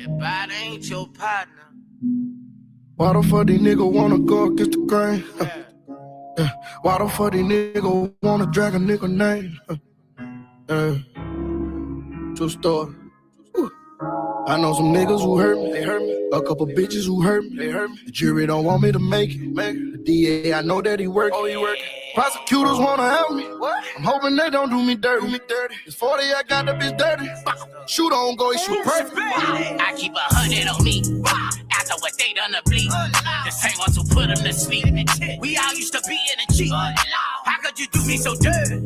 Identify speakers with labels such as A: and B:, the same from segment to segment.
A: Everybody ain't your partner.
B: Why the fuck these niggas wanna go against the grain? Why the fuck these niggas wanna drag a nigga name? True story. I know some niggas who hurt me, they hurt me. A couple bitches who hurt me, they hurt me. The jury don't want me to make it. The DA, I know that he working. Oh, he working. Prosecutors wanna help me. What? I'm hoping they don't do me dirty. It's 40, I got the bitch dirty. Shoot on go, he shoot perfect.
A: I keep 100 on me. After what they done to bleed. The same ones who put them to sleep. We all used to be in a cheat. How could you do me so dirty?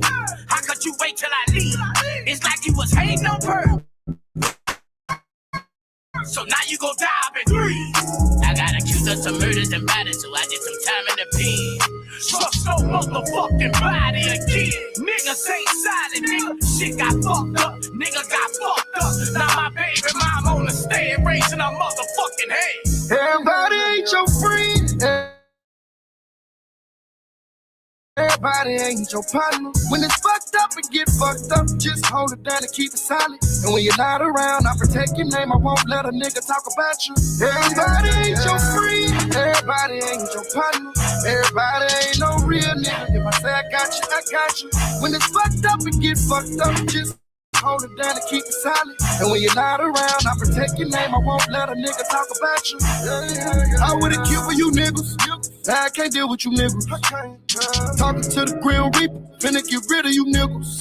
A: How could you wait till I leave? It's like you was hating on purpose. So now you gon' die up in 3. I got accused of some murders and bodies, so I did some time in the pen. Trust no motherfucking body again. Niggas ain't solid, nigga. Shit got fucked up. Nigga got fucked up. Now my baby mom on the stand raising her motherfucking head.
B: Everybody ain't your friend. Everybody ain't your partner. When it's fucked up and get fucked up, just hold it down and keep it silent. And when you're not around, I protect your name. I won't let a nigga talk about you. Everybody ain't your friend. Everybody ain't your partner. Everybody ain't no real nigga. If I say I got you, I got you. When it's fucked up and get fucked up, just hold it down and keep it silent. And when you're not around, I protect your name. I won't let a nigga talk about you. I would've killed for you niggas. Now I can't deal with you niggas. Talking to the Grim Reaper, finna get rid of you niggas.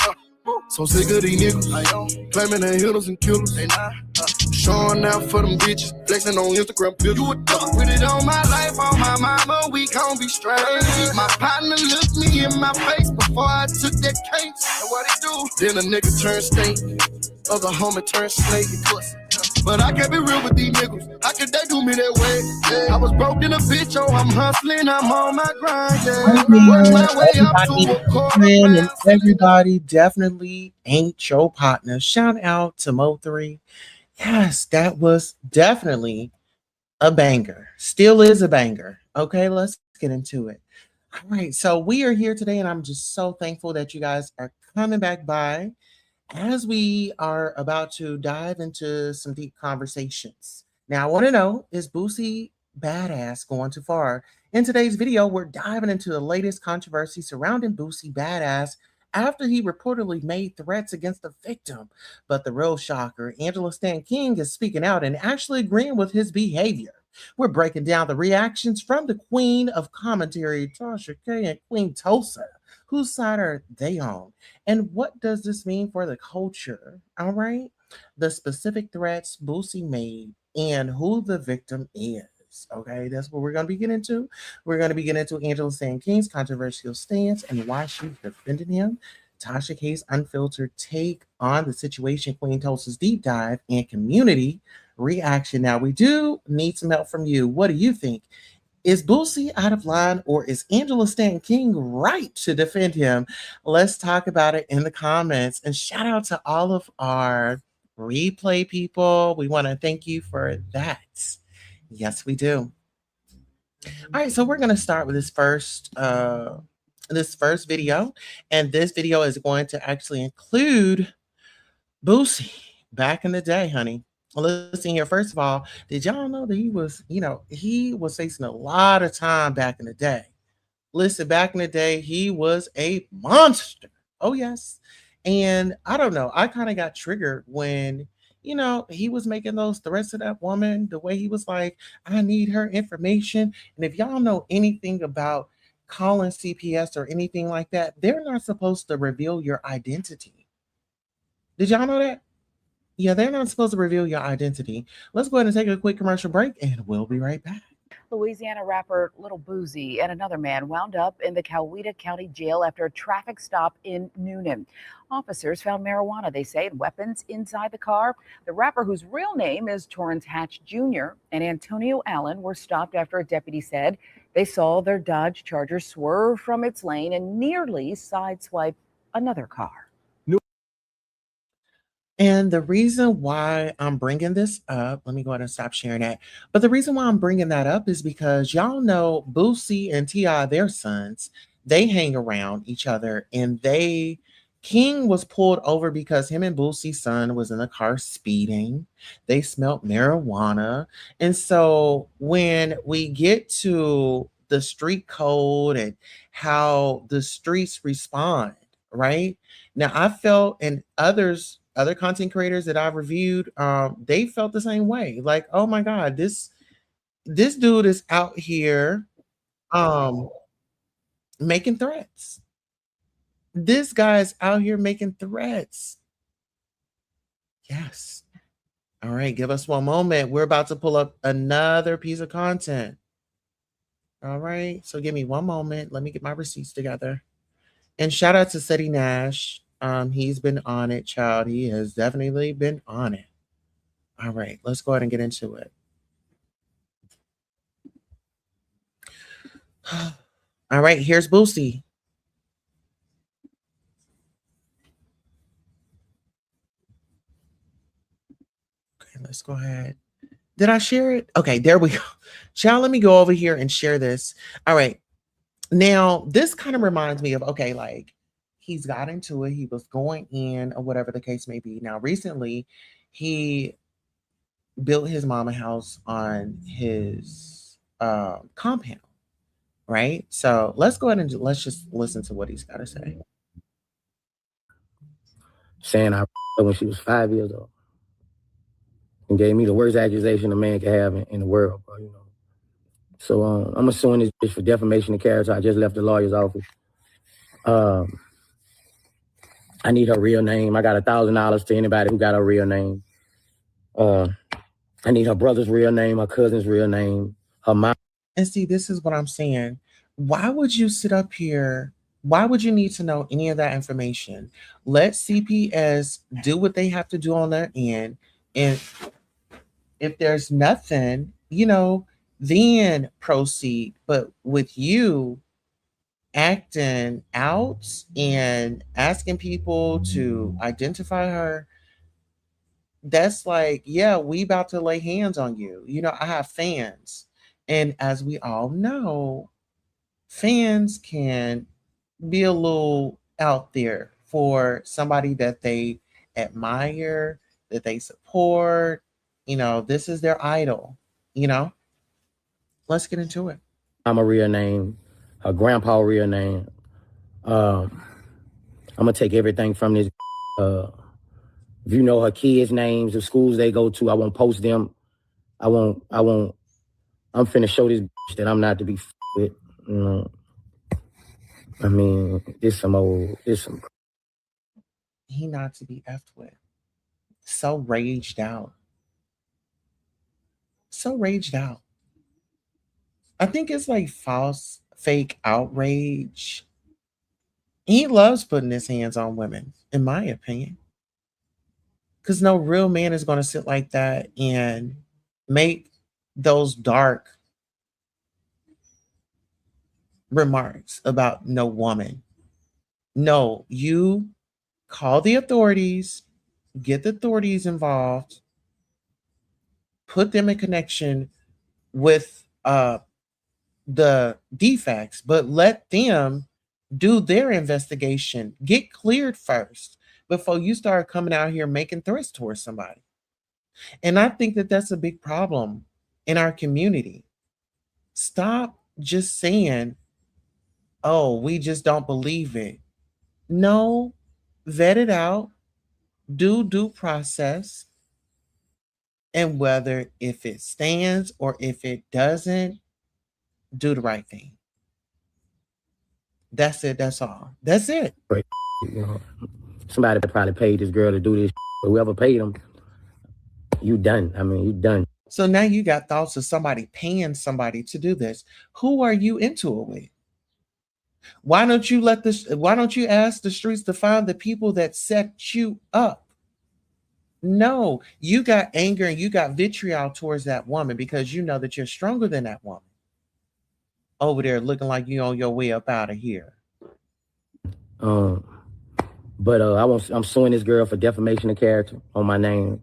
B: So sick of these niggas, claiming they hitters and killers. Showing out for them bitches, flexing on Instagram pictures. You a dog, put it on my life, on my mama, we gon' be straight. My partner looked me in my face before I took that case. And what he do? Then a nigga turned snake, other homie turned snake. But I can't be real with these niggas. How could they do me that way? Yeah. I was broke in a bitch, oh, I'm hustling, I'm on my grind. Yeah.
C: Everybody definitely ain't your partner. Shout out to Mo3. Yes, that was definitely a banger. Still is a banger. Okay, let's get into it. All right, so we are here today, and I'm just so thankful that you guys are coming back by as we are about to dive into some deep conversations. Now, I want to know, is Boosie Badazz going too far? In today's video, we're diving into the latest controversy surrounding Boosie Badazz after he reportedly made threats against the victim. But the real shocker, Angela Stanton King is speaking out and actually agreeing with his behavior. We're breaking down the reactions from the queen of commentary, Tasha K, and Queen Tulsa. Whose side are they on? And what does this mean for the culture? All right. The specific threats Boosie made and who the victim is. Okay, that's what we're going to be getting into. We're going to be getting into Angela Stanton King's controversial stance and why she's defending him, Tasha K's unfiltered take on the situation, Queen Tulsa's deep dive, and community reaction. Now, we do need some help from you. What do you think? Is Boosie out of line, or is Angela Stanton King right to defend him? Let's talk about it in the comments. And shout out to all of our replay people. We want to thank you for that. Yes, we do. All right, so we're going to start with this first video. And this video is going to actually include Boosie back in the day, honey. Listen here, first of all, did y'all know that he was facing a lot of time back in the day? Listen, back in the day, he was a monster. Oh, yes. And I don't know, I kind of got triggered when, he was making those threats to that woman, the way he was like, I need her information. And if y'all know anything about calling CPS or anything like that, they're not supposed to reveal your identity. Did y'all know that? Yeah, they're not supposed to reveal your identity. Let's go ahead and take a quick commercial break, and we'll be right back.
D: Louisiana rapper Little Boosie and another man wound up in the Coweta County Jail after a traffic stop in Noonan. Officers found marijuana, they say, and weapons inside the car. The rapper, whose real name is Torrance Hatch Jr., and Antonio Allen were stopped after a deputy said they saw their Dodge Charger swerve from its lane and nearly sideswipe another car.
C: And the reason why I'm bringing this up, let me go ahead and stop sharing that. But the reason why I'm bringing that up is because y'all know Boosie and T.I., their sons, they hang around each other and they King was pulled over because him and Boosie's son was in the car speeding. They smelled marijuana. And so when we get to the street code and how the streets respond, right? Now I felt, and other content creators that I've reviewed, they felt the same way. Like, oh my God, this dude is out here um making threats. This guy is out here making threats. Yes. All right, give us one moment. We're about to pull up another piece of content. All right, so give me one moment. Let me get my receipts together. And shout out to Seti Nash. He's been on it, child. He has definitely been on it. All right, let's go ahead and get into it. All right, here's Boosie. Okay, let's go ahead. Did I share it? Okay, there we go. Child, let me go over here and share this. All right. Now, this kind of reminds me of, okay, like he's got into it. He was going in or whatever the case may be. Now, recently, he built his mama house on his compound, right? So let's go ahead and let's just listen to what he's got to say.
E: Saying I when she was 5 years old. And gave me the worst accusation a man can have in the world, bro, you know. So I'm assuming this bitch for defamation of character. I just left the lawyer's office. I need her real name. I got $1,000 to anybody who got her real name. I need her brother's real name, her cousin's real name, her mom.
C: And see, this is what I'm saying. Why would you sit up here? Why would you need to know any of that information? Let CPS do what they have to do on their end. And if there's nothing, then proceed. But with you acting out and asking people to identify her, that's like, yeah, we about to lay hands on you. I have fans. And as we all know, fans can be a little out there for somebody that they admire, that they support. This is their idol. Let's get into it.
E: I'm a real name, her grandpa real name. I'm gonna take everything from this. If you know her kids' names, the schools they go to, I won't post them. I won't. I'm finna show this that I'm not to be with. I mean, this some.
C: He not to be effed with. So raged out. I think it's like false, fake outrage. He loves putting his hands on women, in my opinion. Because no real man is going to sit like that and make those dark remarks about no woman. No, you call the authorities, get the authorities involved, put them in connection with the defects, but let them do their investigation. Get cleared first before you start coming out here making threats towards somebody. And I think that that's a big problem in our community. Stop just saying, oh, we just don't believe it. No, vet it out, do due process, and whether if it stands or if it doesn't, do the right thing. That's it. That's all. That's it.
E: Somebody probably paid this girl to do this, but whoever paid them, you done. I mean, you done.
C: So now you got thoughts of somebody paying somebody to do this. Who are you into it with? Why don't you ask the streets to find the people that set you up? No, you got anger and you got vitriol towards that woman because you know that you're stronger than that woman. Over there looking like you on your way up out of here.
E: But I'm suing this girl for defamation of character on my name.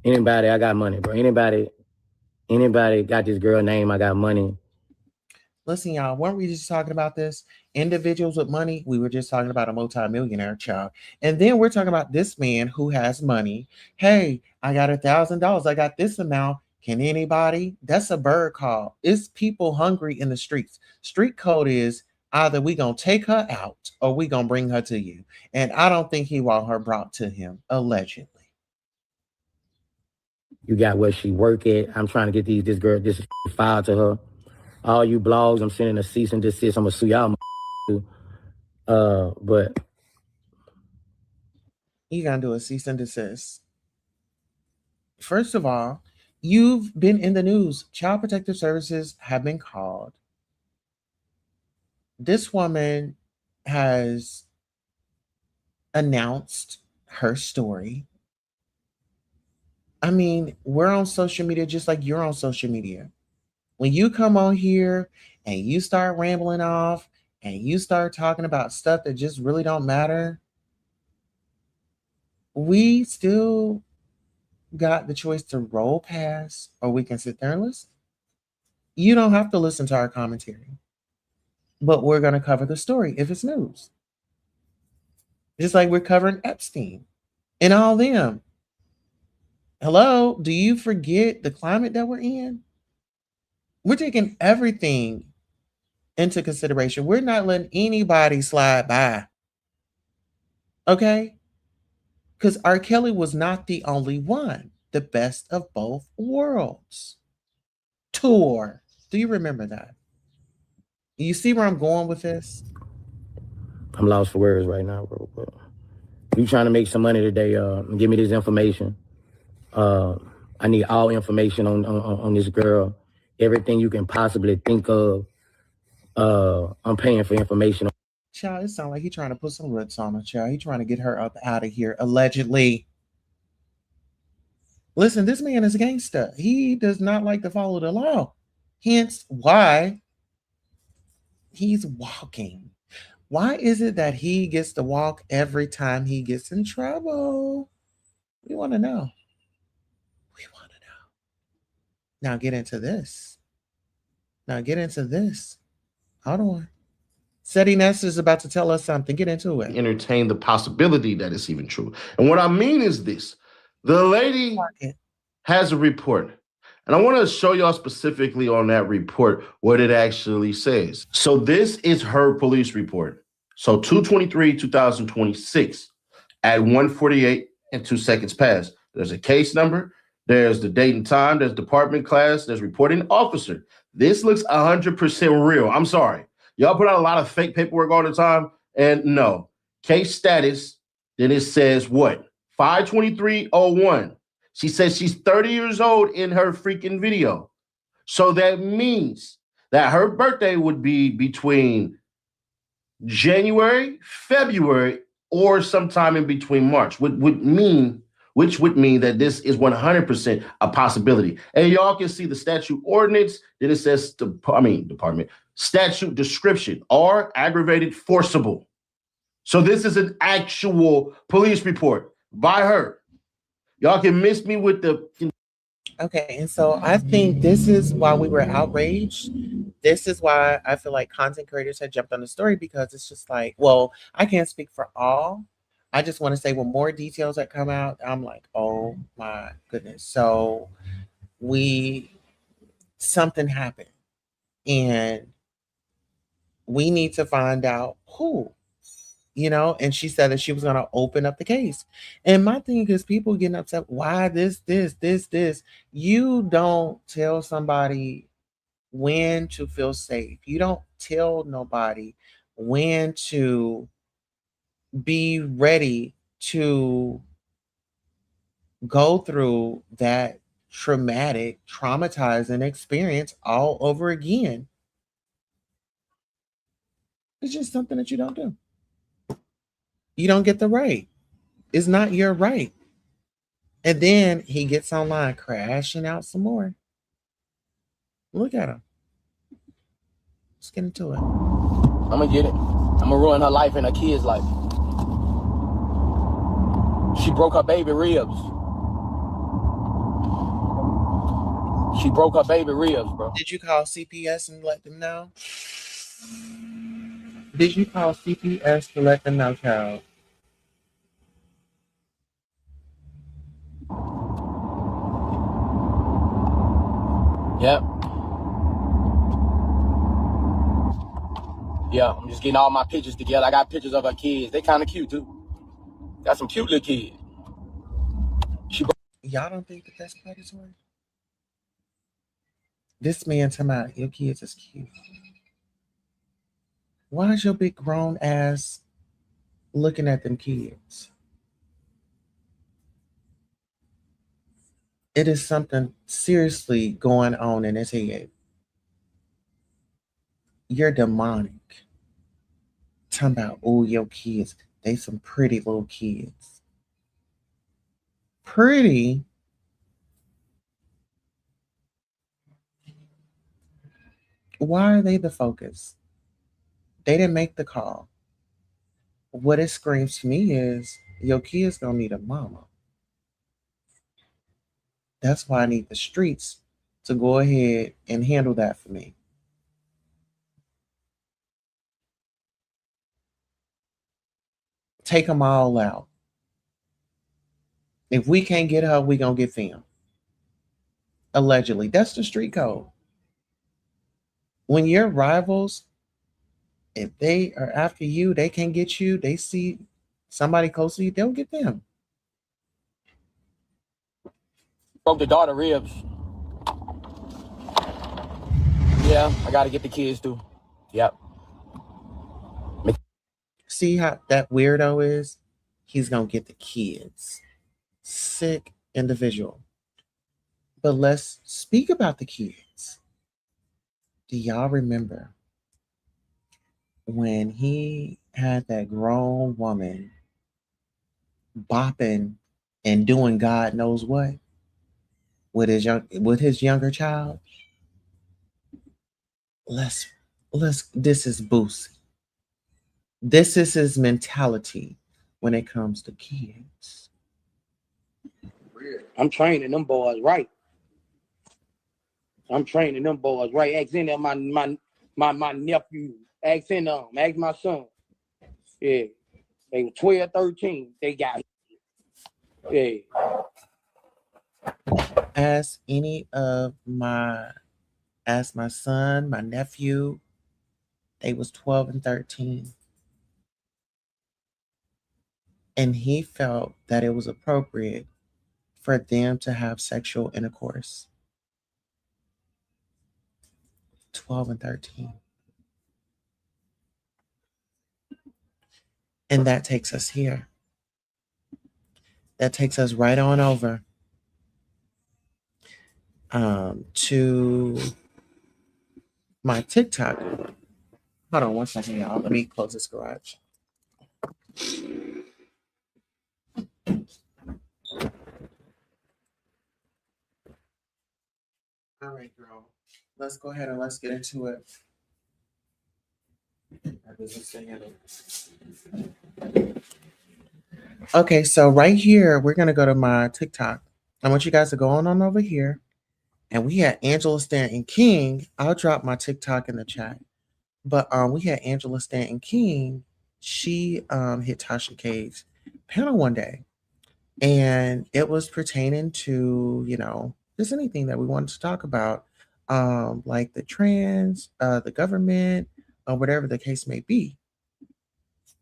E: Anybody, I got money, bro. Anybody got this girl name, I got money.
C: Listen, y'all, weren't we just talking about this? Individuals with money. We were just talking about a multimillionaire child. And then we're talking about this man who has money. Hey, I got $1,000. I got this amount. Can anybody? That's a bird call. It's people hungry in the streets. Street code is either we gonna take her out or we gonna bring her to you. And I don't think he want her brought to him, allegedly.
E: You got where she work at. I'm trying to get this file to her. All you blogs, I'm sending a cease and desist. I'm gonna sue y'all. But
C: you gonna do a cease and desist. First of all, you've been in the news. Child Protective Services have been called. This woman has announced her story. I mean, we're on social media just like you're on social media. When you come on here and you start rambling off and you start talking about stuff that just really don't matter, we still got the choice to roll past or we can sit there and listen. You don't have to listen to our commentary, but we're going to cover the story if it's news. Just like we're covering Epstein and all them. Hello, do you forget the climate that we're in? We're taking everything into consideration. We're not letting anybody slide by. Okay? Because R. Kelly was not the only one. The Best of Both Worlds tour. Do you remember that? You see where I'm going with this?
E: I'm lost for words right now, bro. But you trying to make some money today, give me this information. I need all information on this girl. Everything you can possibly think of. I'm paying for information.
C: Child, it sounds like he's trying to put some roots on her, child. He's trying to get her up out of here, allegedly. Listen, this man is a gangster. He does not like to follow the law. Hence why he's walking. Why is it that he gets to walk every time he gets in trouble? We want to know. We want to know. Now get into this. Hold on. Seti Ness is about to tell us something. Get into it.
F: Entertain the possibility that it's even true. And what I mean is this. The lady has a report. And I want to show y'all specifically on that report what it actually says. So this is her police report. So 2/23/2026 at 1:48 and 2 seconds past. There's a case number. There's the date and time. There's department class. There's reporting officer. This looks 100% real. I'm sorry. Y'all put out a lot of fake paperwork all the time. And no. Case status. Then it says what? 5/23/01. She says she's 30 years old in her freaking video. So that means that her birthday would be between January, February, or sometime in between March, which would mean that this is 100% a possibility. And y'all can see the statute ordinance. Then it says, department, statute description, or aggravated forcible. So this is an actual police report by her. Y'all can miss me with the...
C: Okay, and so I think this is why we were outraged. This is why I feel like content creators had jumped on the story, because it's just like, well, I can't speak for all. I just want to say when more details that come out, I'm like, oh my goodness. So something happened and we need to find out who. And she said that she was going to open up the case. And my thing is, people getting upset. Why this? You don't tell somebody when to feel safe. You don't tell nobody when to be ready to go through that traumatizing experience all over again. It's just something that you don't do. You don't get the right. It's not your right. And then he gets online crashing out some more. Look at him. Let's get into it.
E: I'm gonna get it. I'm gonna ruin her life and her kids' life. She broke her baby ribs. She broke her baby ribs, bro.
C: Did you call CPS and let them know? Did you call CPS to let them know, child?
E: Yep. Yeah, I'm just getting all my pictures together. I got pictures of her kids. They kind of cute, too. Got some cute little kids.
C: Y'all don't think that that's predatory? This man talking about your kids is cute. Why is your big grown ass looking at them kids? It is something seriously going on in his head. You're demonic. Talking about, oh, your kids, they some pretty little kids. Pretty? Why are they the focus? They didn't make the call. What it screams to me is your kids gonna need a mama. That's why I need the streets to go ahead and handle that for me. Take them all out. If we can't get her, we gonna get them. Allegedly. That's the street code. When your rivals, if they are after you, they can't get you, they see somebody close to you, they'll get them.
E: Broke the daughter ribs. Yeah, I gotta get the kids too. Yep.
C: See how that weirdo is? He's gonna get the kids. Sick individual. But let's speak about the kids. Do y'all remember when he had that grown woman bopping and doing God knows what with his younger child? Let's this is Boosie. This is his mentality when it comes to kids.
E: I'm training them boys right. Ask in there, my nephew. Ask in them. Ask my son. Yeah. They were 12, 13. They got it. Yeah.
C: Ask my son, my nephew, they was 12 and 13. And he felt that it was appropriate for them to have sexual intercourse. 12 and 13. And that takes us here. That takes us right on over to my TikTok. Hold on 1 second, y'all. Let me close this garage. All right, girl. Let's go ahead and let's get into it. Okay, so right here, we're going to go to my TikTok. I want you guys to go on over here. And we had Angela Stanton King. I'll drop my TikTok in the chat. But we had Angela Stanton King. She hit Tasha K's panel one day. And it was pertaining to, just anything that we wanted to talk about, like the trans, the government, or whatever the case may be.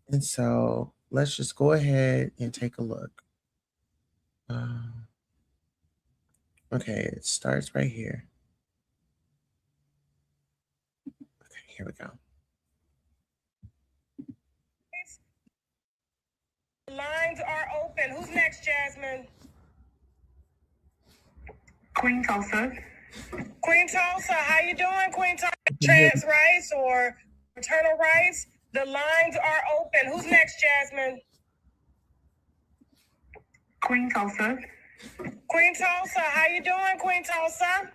C: And so let's just go ahead and take a look. Okay, it starts right here. Okay, here we go.
G: Lines are open. Who's next, Jasmine?
H: Queen Tulsa.
G: Queen Tulsa, how you doing, Queen Tulsa? Trans rights or maternal rights? The lines are open. Who's next, Jasmine?
H: Queen Tulsa.
G: Queen Tulsa, how you doing, Queen Tulsa?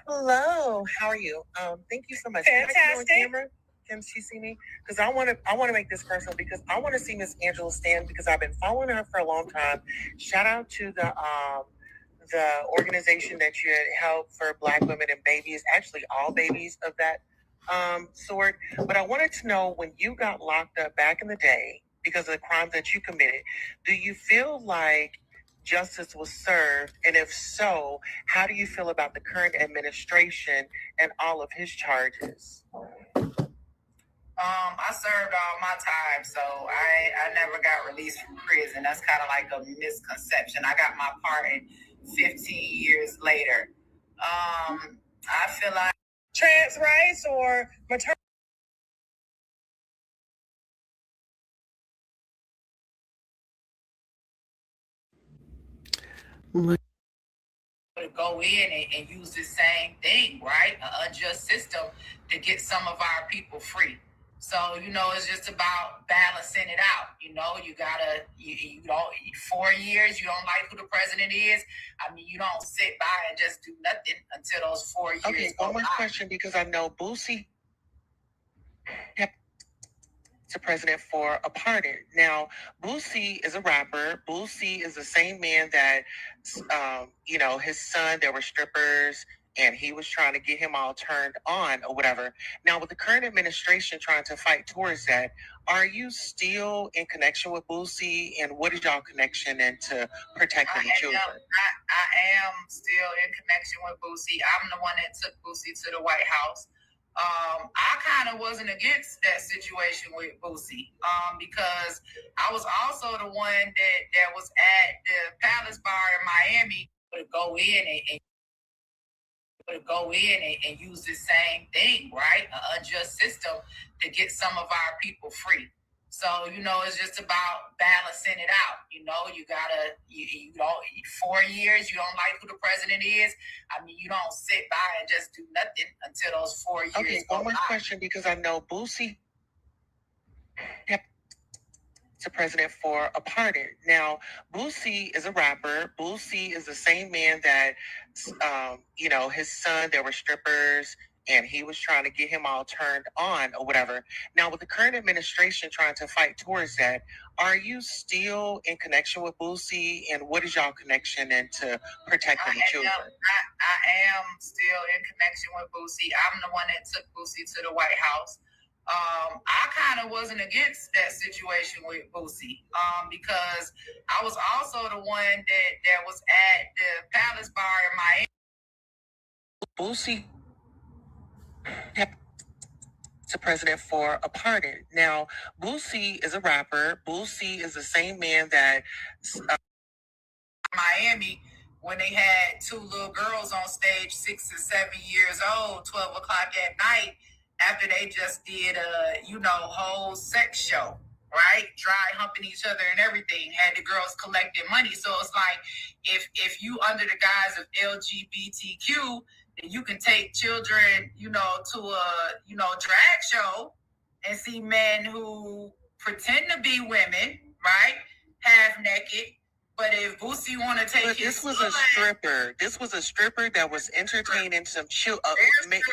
H: Hello, how are you? Thank you so much.
G: Fantastic.
H: Can I camera? Can she see me? Because I want to make this personal because I want to see Miss Angela Stanton because I've been following her for a long time. Shout out to the the organization that you help for Black women and babies, actually all babies of that sort. But I wanted to know, when you got locked up back in the day because of the crimes that you committed, do you feel like justice was served? And if so, how do you feel about the current administration and all of his charges?
I: I served all my time, so I never got released from prison. That's kind of like a misconception. I got my pardon 15 years later. I feel like
G: Trans rights or maternal.
I: to go in and use the same thing, right? An unjust system to get some of our people free. So, it's just about balancing it out. You gotta, you don't, 4 years, you don't like who the president is. I mean, you don't sit by and just do nothing until those 4 years.
H: Okay, one more question, because I know Boosie to president for a pardon. Now, Boosie is a rapper. Boosie is the same man that, his son, there were strippers, and he was trying to get him all turned on or whatever. Now, with the current administration trying to fight towards that, are you still in connection with Boosie? And what is y'all connection into protecting the children?
I: I am still in connection with Boosie. I'm the one that took Boosie to the White House. I kind of wasn't against that situation with Boosie because I was also the one that was at the Palace Bar in Miami to go in and use the same thing, right? An unjust system to get some of our people free. So, it's just about balancing it out. You gotta, you don't, 4 years, you don't like who the president is. I mean, you don't sit by and just do nothing until those 4 years.
H: Okay, one more question, because I know Boosie to president for a pardon. Now, Boosie is a rapper. Boosie is the same man that, his son, there were strippers, and he was trying to get him all turned on or whatever. Now, with the current administration trying to fight towards that, are you still in connection with Boosie? And what is y'all connection into protecting the children?
I: I am still in connection with Boosie. I'm the one that took Boosie to the White House. I kind of wasn't against that situation with Boosie because I was also the one that was at the Palace Bar in Miami.
H: Boosie to president for a pardon. Now, Boosie is a rapper. Boosie is the same man that
I: Miami, when they had 2 little girls on stage, 6 and 7 years old, 12 o'clock at night, after they just did a, whole sex show, right? Dry humping each other and everything, had the girls collecting money. So it's like, if you under the guise of LGBTQ, then you can take children, to a, drag show and see men who pretend to be women, right? Half naked. But if Boosie want to take
H: this was a stripper. This was a stripper that was entertaining some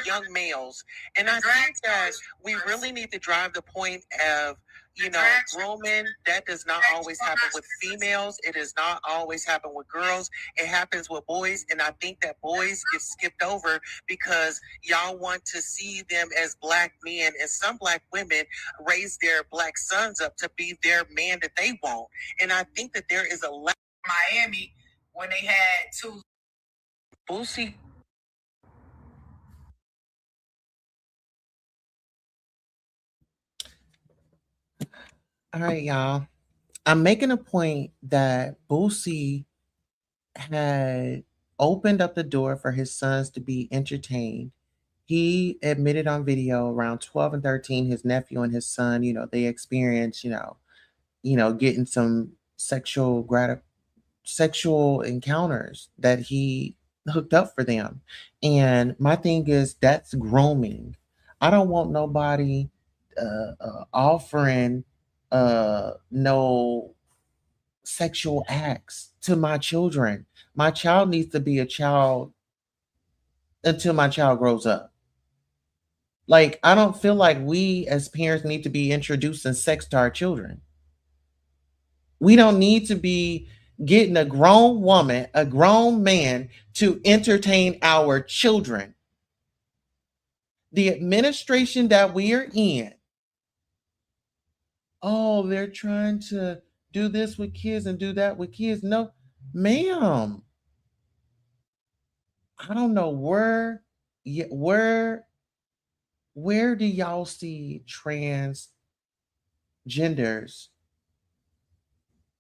H: young males. And I think that we really need to drive the point of, grooming. That does not always happen with females. It does not always happen with girls. It happens with boys. And I think that boys get skipped over because y'all want to see them as Black men, and some Black women raise their Black sons up to be their man that they want. And I think that there is a lack.
I: Miami, when they had 2
H: Boosie.
C: All right, y'all. I'm making a point that Boosie had opened up the door for his sons to be entertained. He admitted on video around 12 and 13, his nephew and his son, they experienced, getting some sexual encounters that he hooked up for them. And my thing is, that's grooming. I don't want nobody offering no sexual acts to my children. My child needs to be a child until my child grows up. Like, I don't feel like we as parents need to be introducing sex to our children. We don't need to be getting a grown woman, a grown man to entertain our children. The administration that we are in, oh, they're trying to do this with kids and do that with kids. No, ma'am. I don't know where do y'all see transgenders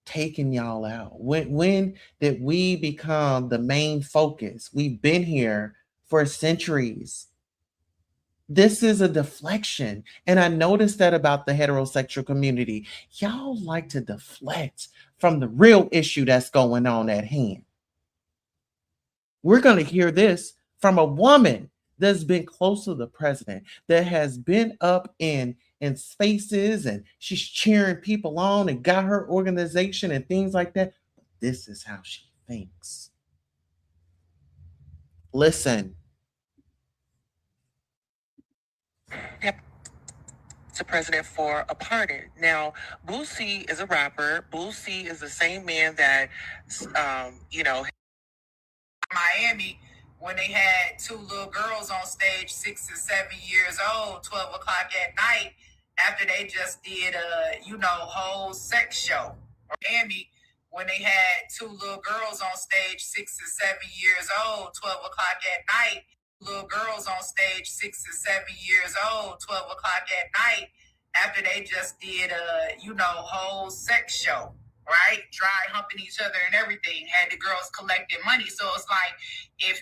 C: taking y'all out? When did we become the main focus? We've been here for centuries. This is a deflection. And I noticed that about the heterosexual community. Y'all like to deflect from the real issue that's going on at hand. We're going to hear this from a woman that's been close to the president, that has been up in spaces, and she's cheering people on and got her organization and things like that. This is how she thinks. Listen.
H: Yep. To president for a pardon. Now, Boosie is a rapper. Boosie is the same man that,
I: Miami, when they had two little girls on stage, 6 and 7 years old, 12 o'clock at night, after they just did a, whole sex show. Miami, when they had two little girls on stage, 6 and 7 years old, 12 o'clock at night, little girls on stage, 6 and 7 years old, 12 o'clock at night, after they just did a, whole sex show. Right, dry humping each other and everything. Had the girls collecting money, so it's like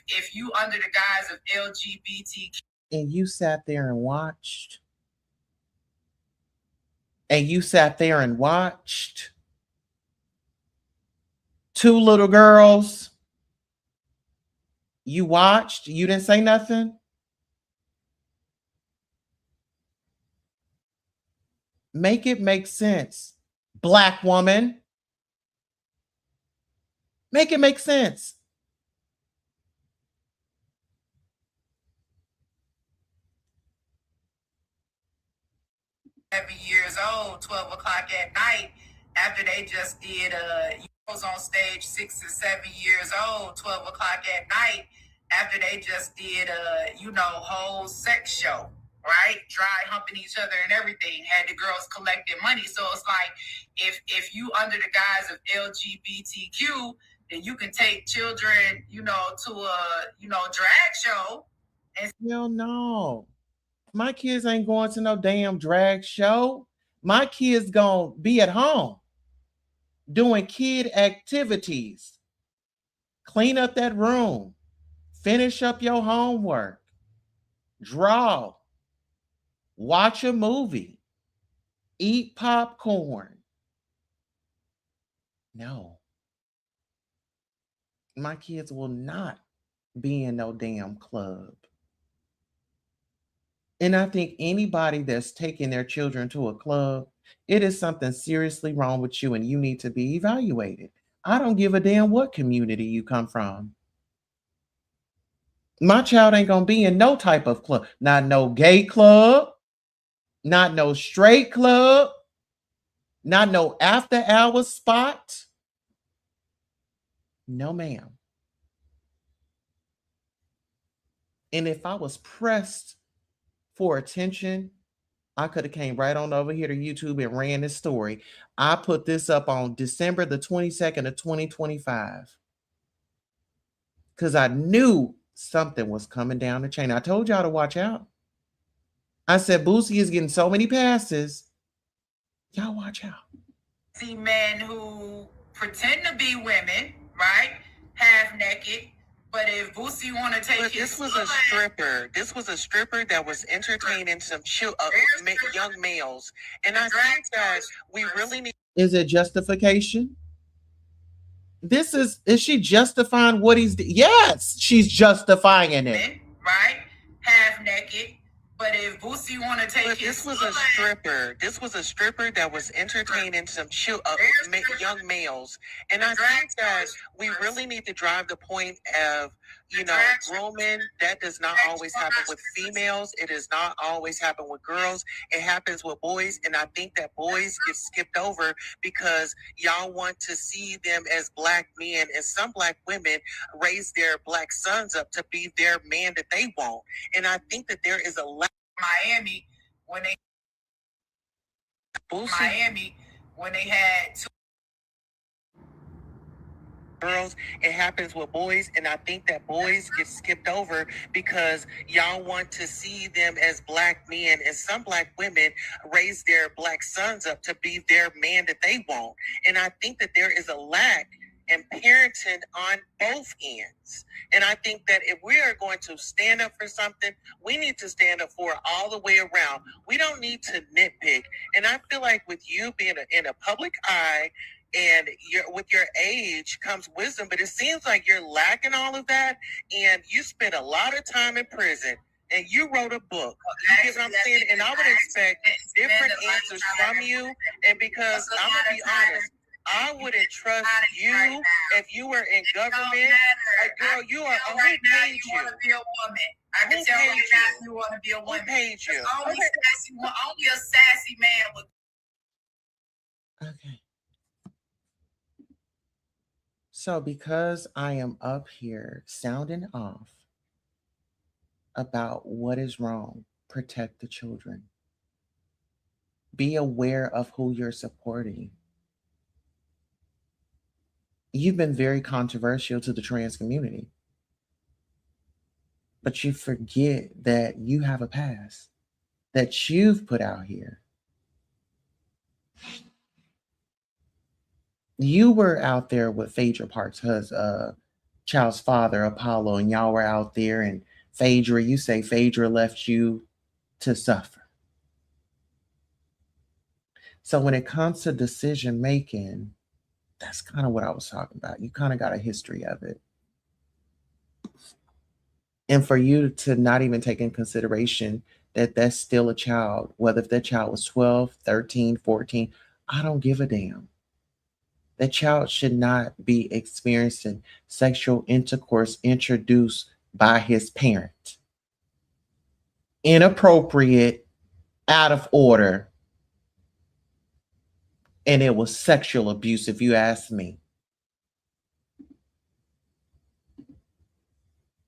I: if you under the guise of LGBTQ
C: and you sat there and watched, two little girls. You watched. You didn't say nothing. Make it make sense, Black woman. Make it make sense.
I: 7 years old, 12 o'clock at night, after they just did was on stage, 6 and 7 years old, 12 o'clock at night, after they just did a, whole sex show. Right, dry humping each other and everything. Had the girls collecting money, so it's like if you under the guise of LGBTQ, then you can take children, to a drag show. And
C: hell no, my kids ain't going to no damn drag show. My kids gonna be at home doing kid activities. Clean up that room, finish up your homework, draw, watch a movie, eat popcorn. No. My kids will not be in no damn club. And I think anybody that's taking their children to a club, it is something seriously wrong with you and you need to be evaluated. I don't give a damn what community you come from. My child ain't gonna be in no type of club. Not no gay club, not no straight club, not no after hours spot. No, ma'am. And if I was pressed for attention, I could have came right on over here to YouTube and ran this story. I put this up on December the 22nd of 2025 because I knew something was coming down the chain. I told y'all to watch out. I said, Boosie is getting so many passes. Y'all watch out.
I: See men who pretend to be women, right? Half naked. But if Boosie want to take
H: this was a stripper. This was a stripper that was entertaining some young males. And I think that we really need.
C: Is it justification? Is she justifying what he's doing? Yes, she's justifying it.
I: Right? Half naked. But if Boosie want to take
H: this was a stripper. This was a stripper that was entertaining some young males. And I think that we really need to drive the point of grooming, that does not always happen with females. It does not always happen with girls. It happens with boys. And I think that boys get skipped over because y'all want to see them as black men, and some black women raise their black sons up to be their man that they want. And I think that there is a lack.
I: Miami, when they had two
H: girls, it happens with boys, and I think that boys get skipped over because y'all want to see them as black men, and some black women raise their black sons up to be their man that they want. And I think that there is a lack in parenting on both ends. And I think that if we are going to stand up for something, we need to stand up for it all the way around. We don't need to nitpick. And I feel like with you being in a public eye, and with your age comes wisdom, but it seems like you're lacking all of that. And you spent a lot of time in prison, and you wrote a book. You get what I'm saying? And I would expect different answers from you. And because I'm going to be honest, I wouldn't trust you if you were in government. Girl, you are. Who paid you?
I: Want to be a woman. I can tell you now you want to be a woman.
H: Who paid you?
I: Only a sassy man would.
C: Okay. So because I am up here sounding off about what is wrong, protect the children. Be aware of who you're supporting. You've been very controversial to the trans community, but you forget that you have a past that you've put out here. You were out there with Phaedra Parks' child's father, Apollo, and y'all were out there, and Phaedra, you say Phaedra left you to suffer. So when it comes to decision making, that's kind of what I was talking about. You kind of got a history of it. And for you to not even take in consideration that that's still a child, whether if that child was 12, 13, 14, I don't give a damn. That child should not be experiencing sexual intercourse introduced by his parent. Inappropriate, out of order. And it was sexual abuse, if you ask me.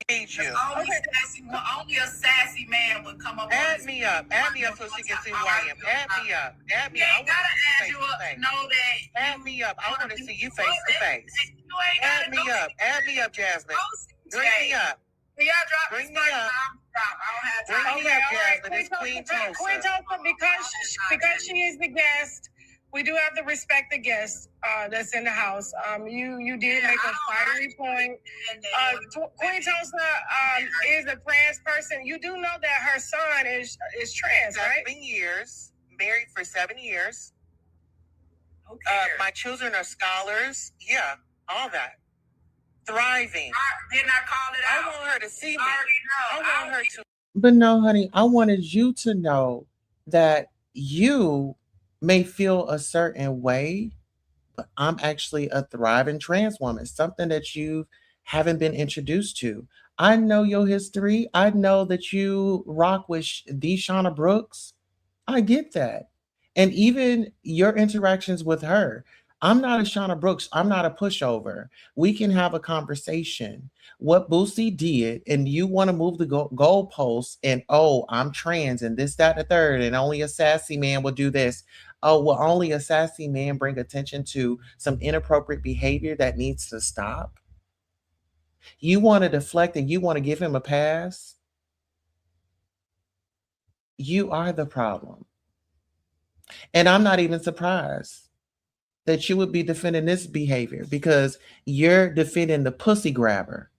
I: Only a sassy man would come up.
H: Add me up so she can see who I am. Add me up.
I: You ain't gotta add you up. Know that.
H: Add me up. I want to see you face to face. Add me up, Jasmine. Bring me up.
I: Y'all drop
H: Bring me up.
I: I don't have time.
H: Bring me up, Jasmine. It's Queen Tulsa.
G: Queen Tulsa, because she is the guest, we do have to respect the guest that's in the house. You did make a fiery point. Queen Tulsa is a trans person. You do know that her son is trans, right?
H: 7 years, married for 7 years. My children are scholars. Yeah, all that. Thriving.
I: Didn't I call it out?
H: I want her to see me. I want her to.
C: But no, honey, I wanted you to know that you may feel a certain way, but I'm actually a thriving trans woman, something that you haven't been introduced to. I know your history. I know that you rock with Deshauna Brooks. I get that. And even your interactions with her. I'm not a Shauna Brooks. I'm not a pushover. We can have a conversation. What Boosie did, and you want to move the goalposts, and oh, I'm trans, and this, that, and the third, and only a sassy man will do this. Oh, will only a sassy man bring attention to some inappropriate behavior that needs to stop? You want to deflect and you want to give him a pass? You are the problem. And I'm not even surprised that you would be defending this behavior because you're defending the pussy grabber.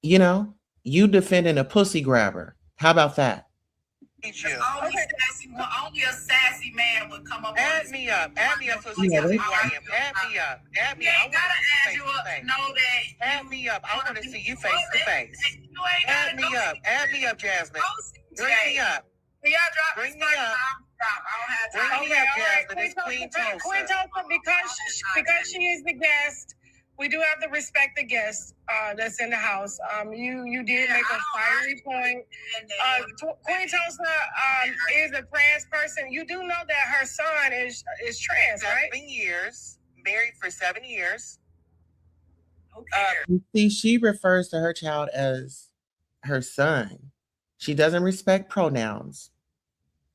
C: You know, you defending a pussy grabber. How about that?
I: Only a sassy man would come up.
H: Add me up so she can see who I am. Add me up.
I: You ain't gotta add you up. Know that.
H: Add me up. I want to see you face to face. Add me up, Jasmine. Bring me up.
I: Y'all drop
H: Bring me up.
I: I don't have
G: Okay, all right.
H: but it's Queen Tulsa.
G: Queen Tulsa, because she is the guest, we do have to respect the guest that's in the house. You did make a fiery point. Queen Tulsa is a trans person. You do know that her son is trans, right?
H: 7 years, married for 7 years.
C: You see, she refers to her child as her son. She doesn't respect pronouns.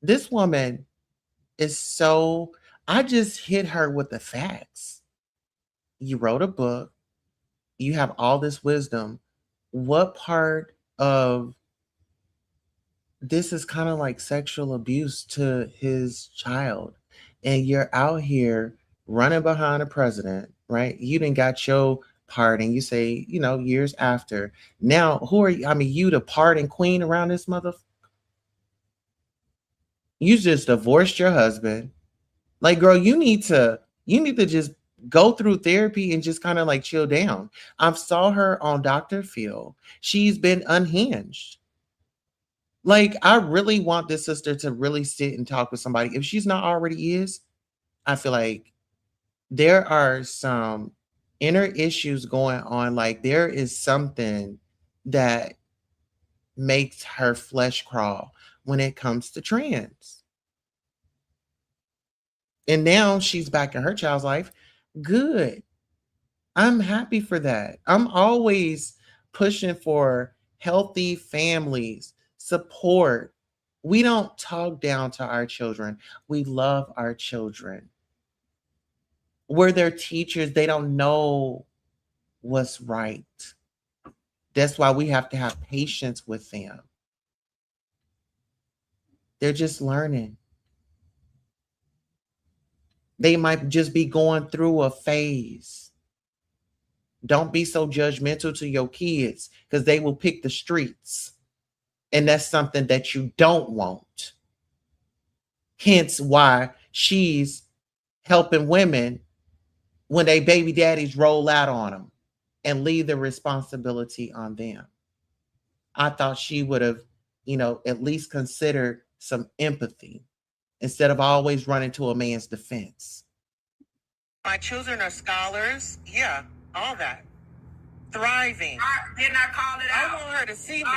C: This woman is so, I just hit her with the facts. You wrote a book, you have all this wisdom. What part of this is kind of like sexual abuse to his child? And you're out here running behind a president, right? You didn't got your pardon. You say, years after. Now, who are you? I mean, you the pardon queen around this mother. You just divorced your husband. Like, girl, you need to just go through therapy and just kind of like chill down. I've saw her on Dr. Phil. She's been unhinged. Like, I really want this sister to really sit and talk with somebody. If she's not already is, I feel like there are some inner issues going on. Like, there is something that makes her flesh crawl when it comes to trans. And now she's back in her child's life. Good. I'm happy for that. I'm always pushing for healthy families, support. We don't talk down to our children. We love our children. We're their teachers. They don't know what's right. That's why we have to have patience with them. They're just learning. They might just be going through a phase. Don't be so judgmental to your kids because they will pick the streets. And that's something that you don't want. Hence why she's helping women when they baby daddies roll out on them and leave the responsibility on them. I thought she would have, at least considered some empathy instead of always running to a man's defense.
H: My children are scholars. Yeah, all that. Thriving.
I: Didn't I call it out?
H: I want her to see me.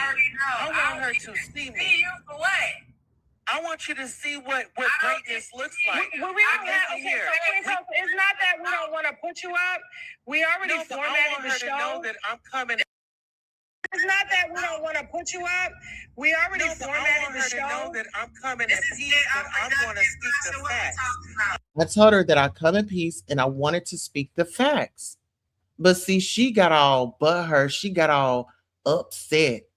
H: I want her to see me.
I: See you for what?
H: I want you to see what greatness looks like.
G: We don't have, it's not that we don't want to put you up. We already formatted
H: I want
G: the
H: her
G: show.
H: to know that I'm coming.
G: It's not that we don't want to put you up. We already formatted the show.
H: I want her to know that I'm coming in peace, but I'm going to speak the facts.
C: I told her that I come in peace and I wanted to speak the facts. But see, she got all butthurt. She got all upset.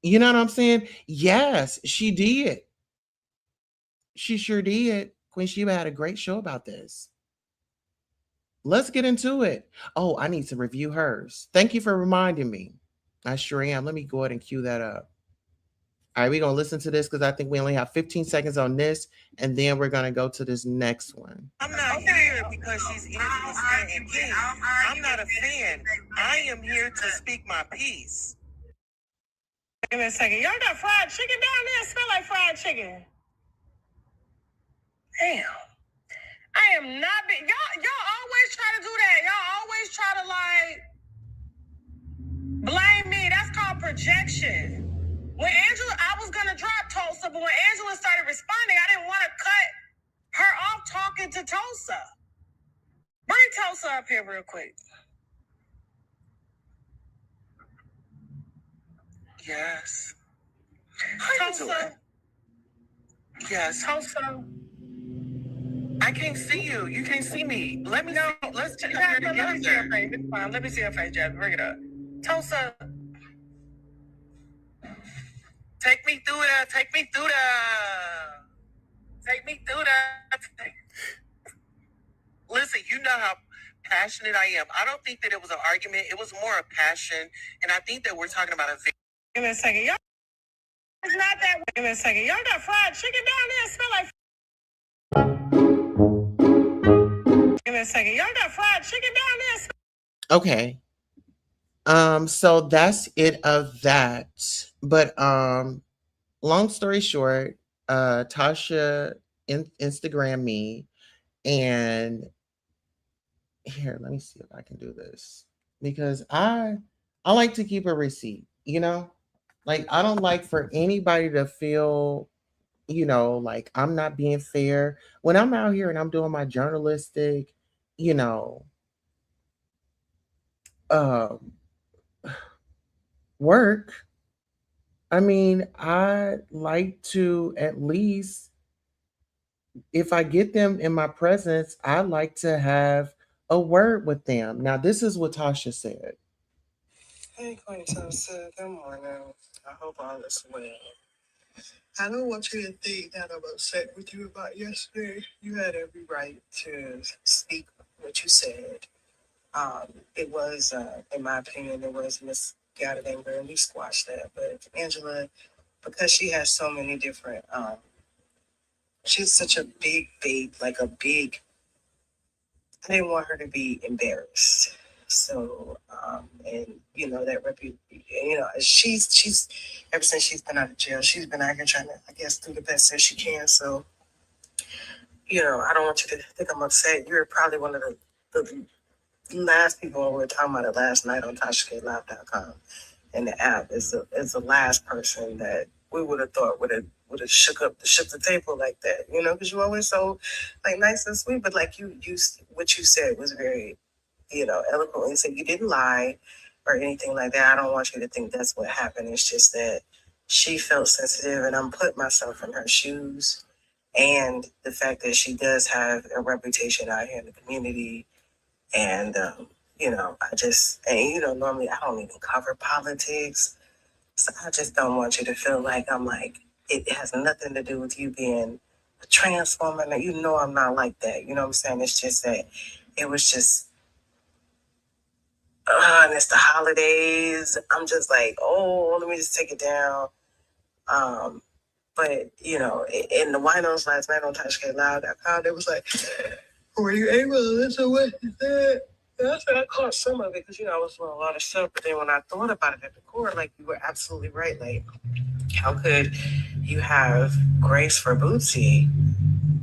C: You know what I'm saying? Yes, she did. She sure did. Queen Sheba had a great show about this. Let's get into it. Oh, I need to review hers. Thank you for reminding me. I sure am. Let me go ahead and cue that up. All right, we're going to listen to this because I think we only have 15 seconds on this, and then we're going to go to this next one.
H: I'm not here because she's Angela Stanton King. I'm not a fan. I am here to speak my piece.
G: Give me a second. Y'all got fried chicken down there? It smell like fried chicken. Damn. I am not y'all always try to do that. Y'all always try to blame me. That's called projection. When I was gonna drop Tulsa, but when Angela started responding, I didn't want to cut her off talking to Tulsa. Bring Tulsa up here real quick.
H: Yes.
G: Tulsa.
H: Yes.
G: Tulsa.
H: I can't see you. You can't see me. Let me know. Let's check
G: Let
H: here
G: me see her
H: together.
G: face. It's fine. Let me see her face, Jeff. Bring it up. Tulsa.
H: Take me through that. Take me through that. Take me through that. Listen, you know how passionate I am. I don't think that it was an argument. It was more a passion. And I think that we're talking about a
G: Give me a second. Y'all. It's not that. Give me a second. Y'all got fried chicken down there? It smell like. Give me a second. Y'all got fried chicken down there?
C: Okay. So that's it of that. But long story short, Tasha Instagram me, and here, let me see if I can do this, because I like to keep a receipt, like I don't like for anybody to feel, like I'm not being fair when I'm out here and I'm doing my journalistic, you know, um work. I mean, I like to, at least if I get them in my presence, I like to have a word with them. Now, this is what Tasha said.
J: Hey, Queen Tulsa. Good morning. I hope all is well. I don't want you to think that I'm upset with you about yesterday. You had every right to speak what you said. It was, in my opinion, it was misguided anger, and we squashed that. But Angela, because she has so many different, she's such a big, like a big, I didn't want her to be embarrassed. So, and that she's ever since she's been out of jail, she's been out here trying to, I guess, do the best that she can. So, I don't want you to think I'm upset. You're probably one of the last people we were talking about it last night on TashaKLive.com, and the app is the last person that we would have thought would have shook the table like that, because you're always so like nice and sweet, but like you what you said was very eloquently said. You didn't lie or anything like that. I don't want you to think that's what happened. It's just that she felt sensitive, and I'm putting myself in her shoes, and the fact that she does have a reputation out here in the community. And, normally I don't even cover politics. So I just don't want you to feel like I'm like, it has nothing to do with you being a trans woman. I'm not like that. You know what I'm saying? It's just that it was just, and it's the holidays. I'm just like, oh, let me just take it down. But, in the winos last night on TashaKLive.com, it was like, were you able to listen what she said? I said I caught some of it because, I was doing a lot of stuff. But then when I thought about it at the core, like, you were absolutely right. Like, how could you have grace for Boosie?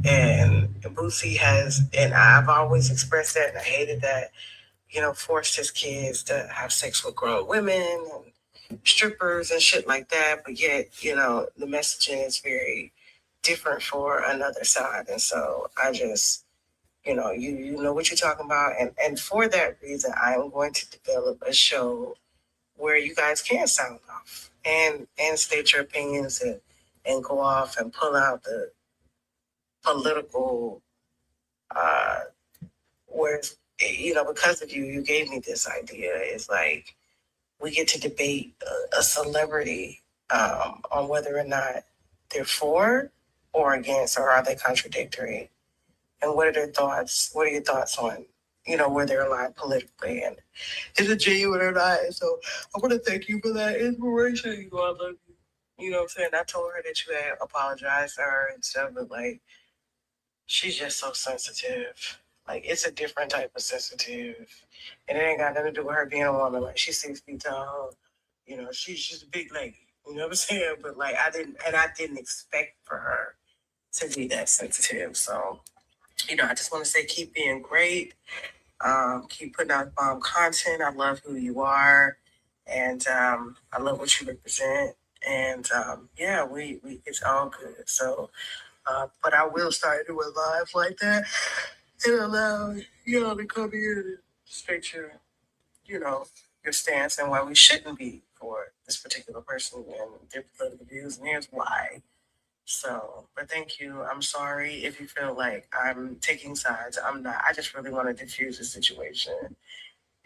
J: And Boosie and I've always expressed that, and I hated that, forced his kids to have sex with grown women and strippers and shit like that. But yet, the messaging is very different for another side. And so I just, you know what you're talking about. And for that reason, I am going to develop a show where you guys can sound off and state your opinions and go off and pull out the political, whereas, because of you gave me this idea. It's like we get to debate a celebrity on whether or not they're for or against, or are they contradictory? And what are their thoughts? What are your thoughts on, where they're aligned politically, and is it genuine or not? And so I want to thank you for that inspiration. I love you. You know what I'm saying? I told her that you had apologized to her and stuff, but like, she's just so sensitive. Like, it's a different type of sensitive, and it ain't got nothing to do with her being a woman. Like, she's 6 feet tall. She's just a big lady. You know what I'm saying? But like, I didn't expect for her to be that sensitive. So, I just want to say, keep being great. Keep putting out bomb content. I love who you are, and I love what you represent. And we it's all good. So, but I will start doing live like that. It allows y'all to come here and state your stance and why we shouldn't be for this particular person and their political views. And here's why. So, but thank you. I'm sorry if you feel like I'm taking sides. I'm not. I just really want to diffuse the situation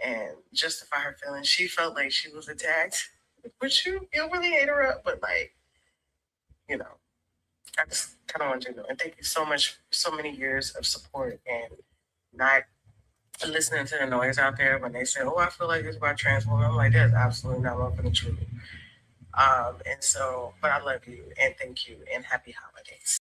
J: and justify her feelings. She felt like she was attacked, which you really ate her up, but like, I just kind of want you to know. And thank you so much for so many years of support and not listening to the noise out there when they say, oh, I feel like it's about trans women. I'm like, that's absolutely not one for the truth. And so, but I love you and thank you and happy holidays.